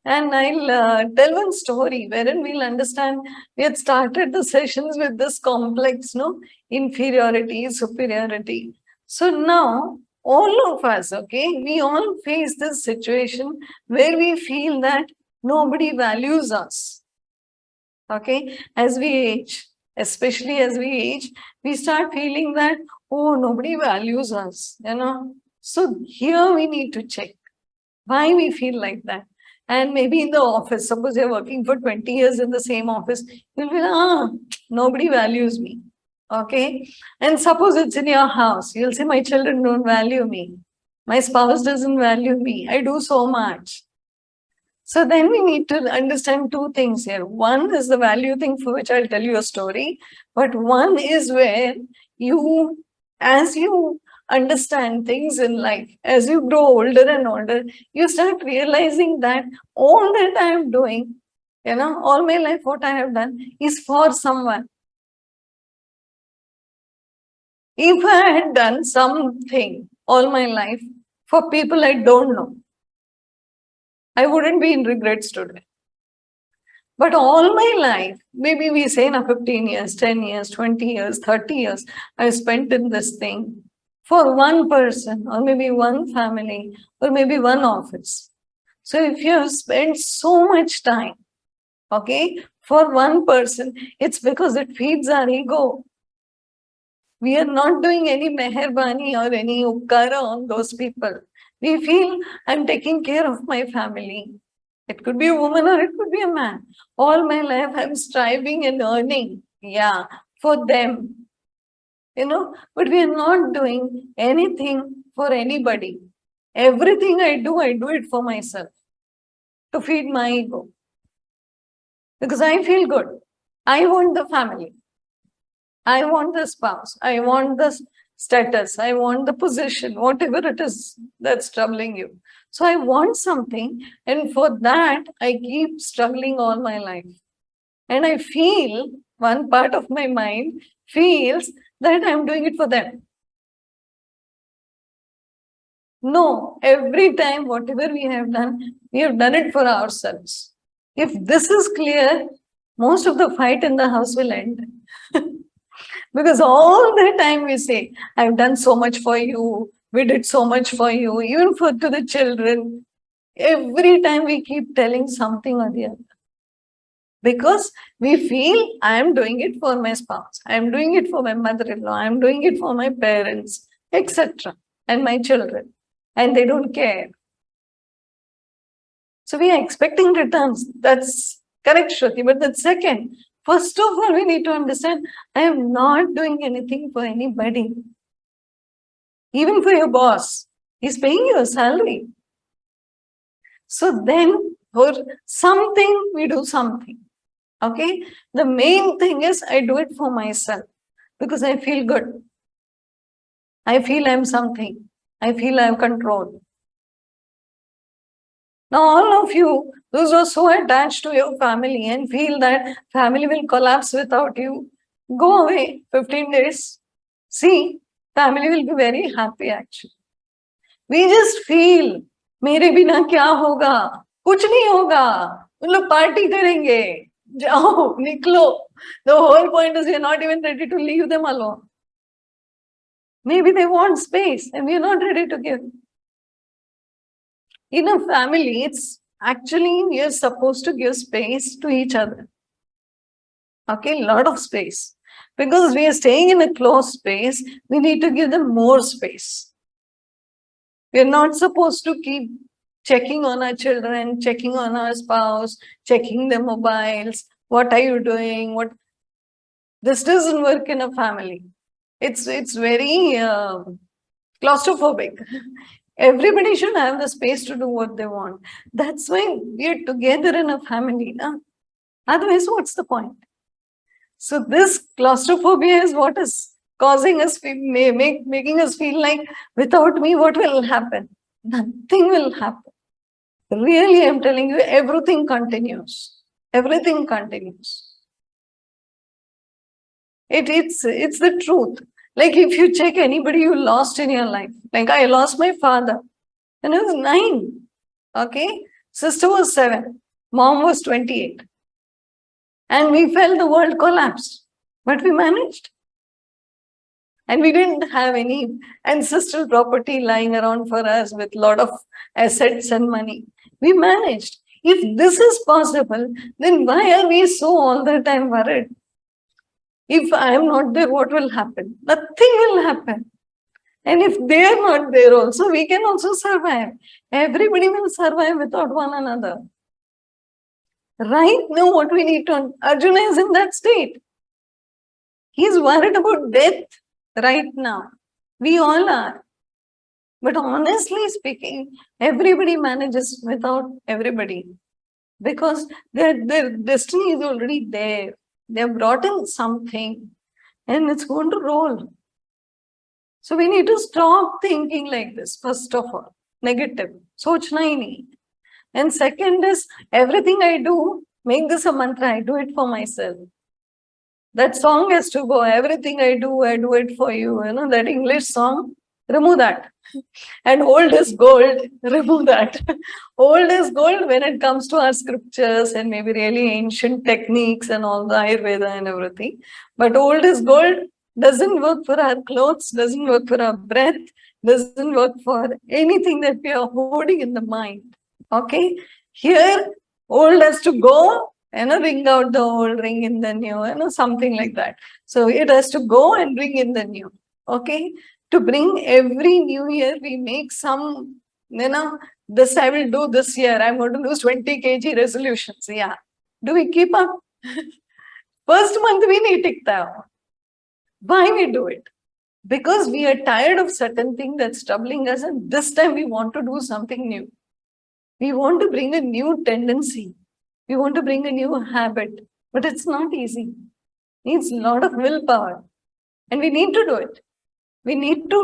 And I'll tell one story wherein we'll understand. We had started the sessions with this complex, no, inferiority, superiority. So now, all of us, okay, we all face this situation where we feel that nobody values us. Okay, as we age, especially as we age, we start feeling that, oh, nobody values us, you know. So here we need to check why we feel like that. And maybe in the office, suppose you're working for 20 years in the same office, you'll be like, nobody values me. Okay. And suppose it's in your house, you'll say, my children don't value me. My spouse doesn't value me. I do so much. So then we need to understand two things here. One is the value thing, for which I'll tell you a story. But one is where you, as you understand things in life, as you grow older and older, you start realizing that all that I am doing, you know, all my life, what I have done is for someone. If I had done something all my life for people I don't know, I wouldn't be in regrets today. But all my life, maybe we say now 15 years, 10 years, 20 years, 30 years, I spent in this thing for one person, or maybe one family, or maybe one office. So if you have spent so much time, okay, for one person, it's because it feeds our ego. We are not doing any meherbani or any uppkara on those people. We feel I'm taking care of my family. It could be a woman or it could be a man. All my life I'm striving and earning, yeah, for them. You know, but we are not doing anything for anybody. Everything I do it for myself, to feed my ego. Because I feel good. I want the family. I want the spouse. I want the status. I want the position, whatever it is that's troubling you. So I want something, and for that, I keep struggling all my life. And I feel, one part of my mind feels that I'm doing it for them. No, every time, whatever we have done it for ourselves. If this is clear, most of the fight in the house will end. Because all the time we say, I've done so much for you, we did so much for you, even to the children. Every time we keep telling something or the other. Because we feel I'm doing it for my spouse, I'm doing it for my mother-in-law, I'm doing it for my parents, etc. and my children. And they don't care. So we are expecting returns. That's correct, Shruti. But that's second. First of all, we need to understand, I am not doing anything for anybody. Even for your boss. He's paying you a salary. So then, for something, we do something. Okay? The main thing is, I do it for myself. Because I feel good. I feel I'm something. I feel I have control. Now, all of you, those who are so attached to your family and feel that family will collapse without you, go away 15 days. See, family will be very happy actually. We just feel, मेरे बिना क्या होगा? कुछ नहीं होगा. उन लोग party करेंगे. जाओ, निकलो. The whole point is we are not even ready to leave them alone. Maybe they want space and we are not ready to give. In a family, it's actually, we are supposed to give space to each other. Okay, a lot of space. Because we are staying in a closed space, we need to give them more space. We are not supposed to keep checking on our children, checking on our spouse, checking their mobiles. What are you doing? What? This doesn't work in a family. It's very claustrophobic. Everybody should have the space to do what they want. That's why we're together in a family. Na? Otherwise, what's the point? So this claustrophobia is what is causing us, making us feel like, without me, what will happen? Nothing will happen. Really, I'm telling you, everything continues. Everything continues. It's the truth. Like if you check anybody you lost in your life, like I lost my father when I was 9. Okay. Sister was 7. Mom was 28. And we felt the world collapsed. But we managed. And we didn't have any ancestral property lying around for us with a lot of assets and money. We managed. If this is possible, then why are we so all the time worried? If I am not there, what will happen? Nothing will happen. And if they are not there also, we can also survive. Everybody will survive without one another. Right now, what we need to, Arjuna is in that state. He is worried about death right now. We all are. But honestly speaking, everybody manages without everybody. Because their destiny is already there. They have brought in something and it's going to roll. So we need to stop thinking like this, first of all. Negative. Sochna hi nahi. And second is, everything I do, make this a mantra. I do it for myself. That song has to go. Everything I do it for you. You know, that English song, remove that. And old is gold, remove that. Old is gold when it comes to our scriptures and maybe really ancient techniques and all the Ayurveda and everything. But old is gold doesn't work for our clothes, doesn't work for our breath, doesn't work for anything that we are holding in the mind. Okay? Here, old has to go and ring out the old, ring in the new, something like that. So it has to go and ring in the new. Okay? To bring every new year, we make some, this I will do this year. I'm going to lose 20 kg resolutions. Yeah. Do we keep up? First month we need tikta. Why we do it? Because we are tired of certain thing that's troubling us, and this time we want to do something new. We want to bring a new tendency. We want to bring a new habit. But it's not easy. It needs a lot of willpower. And we need to do it. We need to,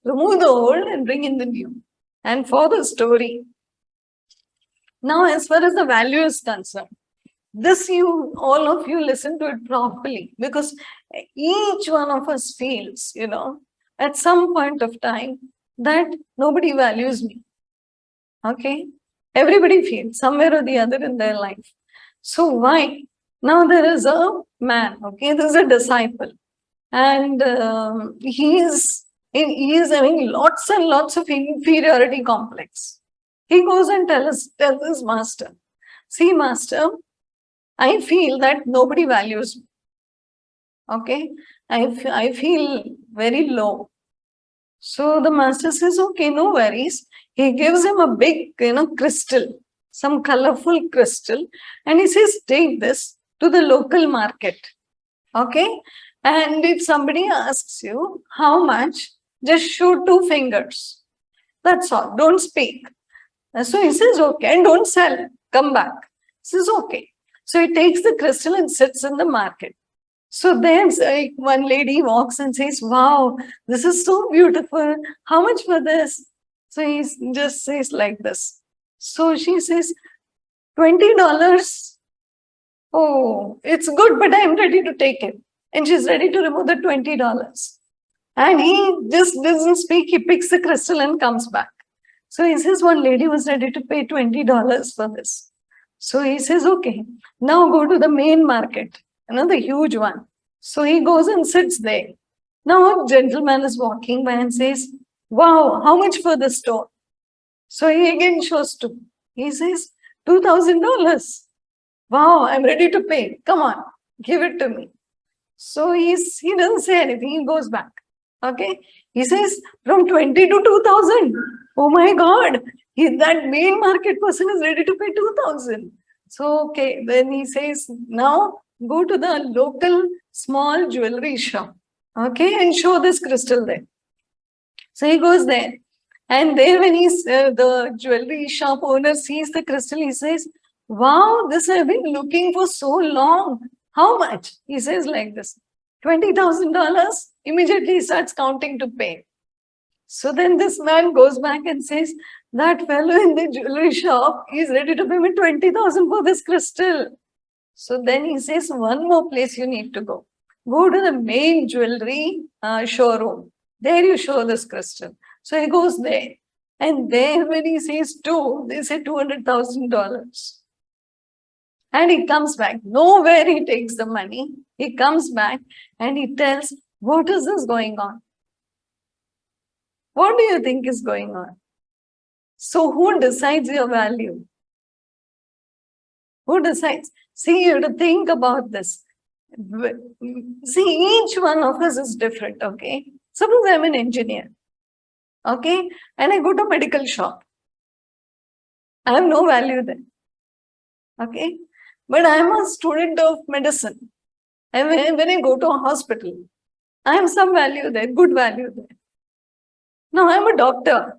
remove the old and bring in the new. And for the story, now as far as the value is concerned, this all of you listen to it properly, because each one of us feels, at some point of time that nobody values me. Okay? Everybody feels somewhere or the other in their life. So why? Now there is a man, okay? There is a disciple. And he is having lots and lots of inferiority complex. He goes and tells his master, see, master, I feel that nobody values me. Okay, I feel very low. So the master says, okay, no worries. He gives him a big, crystal, some colorful crystal, and he says, take this to the local market. Okay. And if somebody asks you how much, just show 2 fingers. That's all. Don't speak. So he says, okay, and don't sell. Come back. He says, okay. So he takes the crystal and sits in the market. So then one lady walks and says, wow, this is so beautiful. How much for this? So he just says like this. So she says, $20. Oh, it's good, but I'm ready to take it. And she's ready to remove the $20. And he just doesn't speak. He picks the crystal and comes back. So he says, one lady was ready to pay $20 for this. So he says, okay, now go to the main market, the huge one. So he goes and sits there. Now a gentleman is walking by and says, wow, how much for the store? So he again shows 2. He says, $2,000. Wow, I'm ready to pay. Come on, give it to me. So he doesn't say anything. He goes back. Okay. He says, from 20 to 2,000. Oh my God. That main market person is ready to pay 2,000. So, okay. Then he says, now go to the local small jewelry shop. Okay. And show this crystal there. So he goes there. And there when the jewelry shop owner sees the crystal, he says, wow, this I've been looking for so long. How much? He says like this, $20,000. Immediately he starts counting to pay. So then this man goes back and says, that fellow in the jewelry shop is ready to pay me 20,000 for this crystal. So then he says, one more place you need to go. Go to the main jewelry showroom. There you show this crystal. So he goes there. And then when he says two, they say $200,000. And he comes back. Nowhere he takes the money. He comes back and he tells, what is this going on? What do you think is going on? So who decides your value? Who decides? See, you have to think about this. See, each one of us is different, okay? Suppose I'm an engineer, okay? And I go to a medical shop. I have no value there, okay? But I'm a student of medicine. And when I go to a hospital, I have some value there, good value there. Now I'm a doctor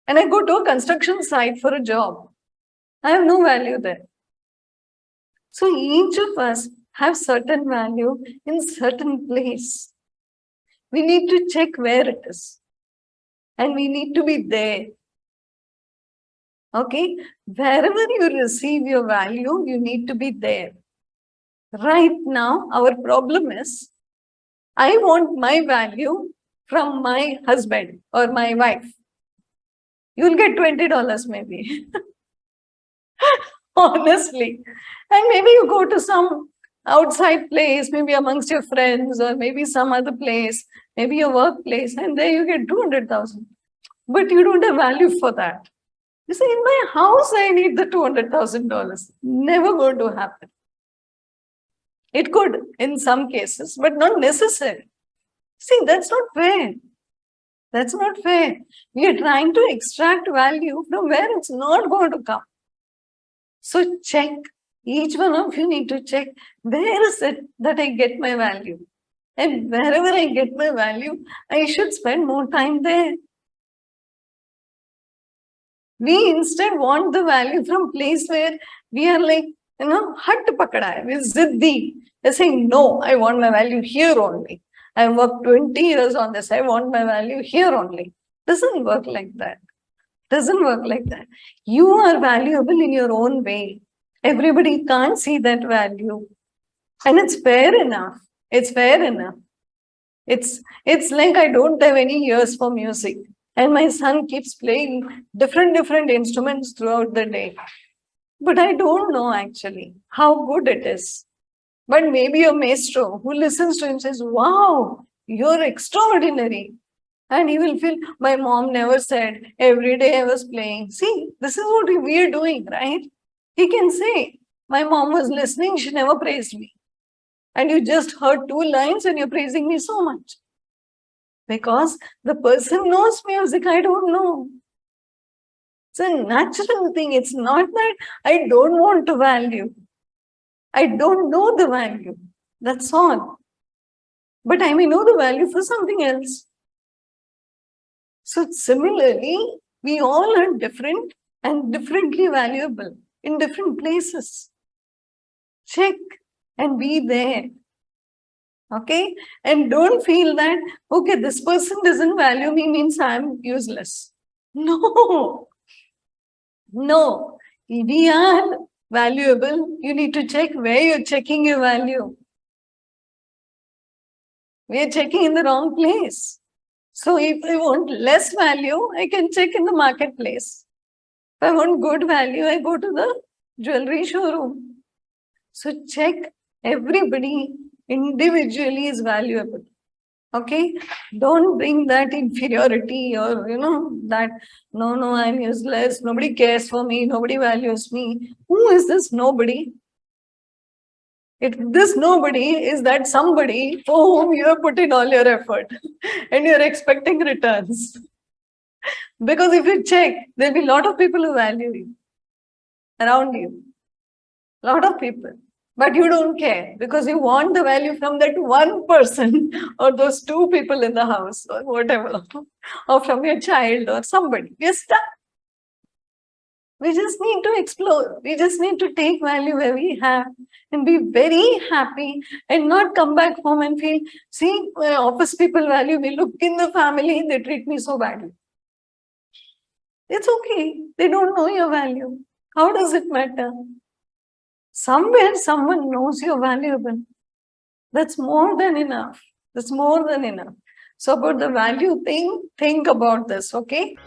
and I go to a construction site for a job. I have no value there. So each of us have certain value in certain place. We need to check where it is. And we need to be there. Okay? Wherever you receive your value, you need to be there. Right now, our problem is, I want my value from my husband or my wife. You'll get $20 maybe. Honestly. And maybe you go to some outside place, maybe amongst your friends, or maybe some other place, maybe your workplace, and there you get 200,000. But you don't have value for that. You say, in my house, I need the $200,000. Never going to happen. It could in some cases, but not necessary. See, that's not fair. That's not fair. We are trying to extract value from where it's not going to come. So check. Each one of you need to check, where is it that I get my value? And wherever I get my value, I should spend more time there. We instead want the value from place where we are like, hat pakada hai, we're ziddi. They're saying, no, I want my value here only. I worked 20 years on this. I want my value here only. Doesn't work like that. Doesn't work like that. You are valuable in your own way. Everybody can't see that value. And it's fair enough. It's fair enough. It's like I don't have any ears for music. And my son keeps playing different instruments throughout the day. But I don't know actually how good it is. But maybe a maestro who listens to him says, wow, you're extraordinary. And he will feel, my mom never said, every day I was playing. See, this is what we are doing, right? He can say, my mom was listening, she never praised me. And you just heard 2 lines and you're praising me so much. Because the person knows music, I don't know. It's a natural thing. It's not that I don't want to value. I don't know the value. That's all. But I may know the value for something else. So similarly, we all are different and differently valuable in different places. Check and be there. Okay? And don't feel that, okay, this person doesn't value me means I'm useless. No. No. We are valuable. You need to check where you're checking your value. We are checking in the wrong place. So if I want less value, I can check in the marketplace. If I want good value, I go to the jewelry showroom. So check, everybody individually is valuable. Okay? Don't bring that inferiority or, that, no, I'm useless. Nobody cares for me. Nobody values me. Who is this nobody? This nobody is that somebody for whom you have put in all your effort and you're expecting returns. Because if you check, there'll be a lot of people who value you around you. A lot of people. But you don't care because you want the value from that one person or those 2 people in the house or whatever, or from your child or somebody. We're stuck. We just need to explore. We just need to take value where we have and be very happy and not come back home and feel, see, my office people value me. Look in the family, they treat me so badly. It's okay. They don't know your value. How does it matter? Somewhere someone knows you're valuable. That's more than enough. That's more than enough. So about the value thing, think about this, okay?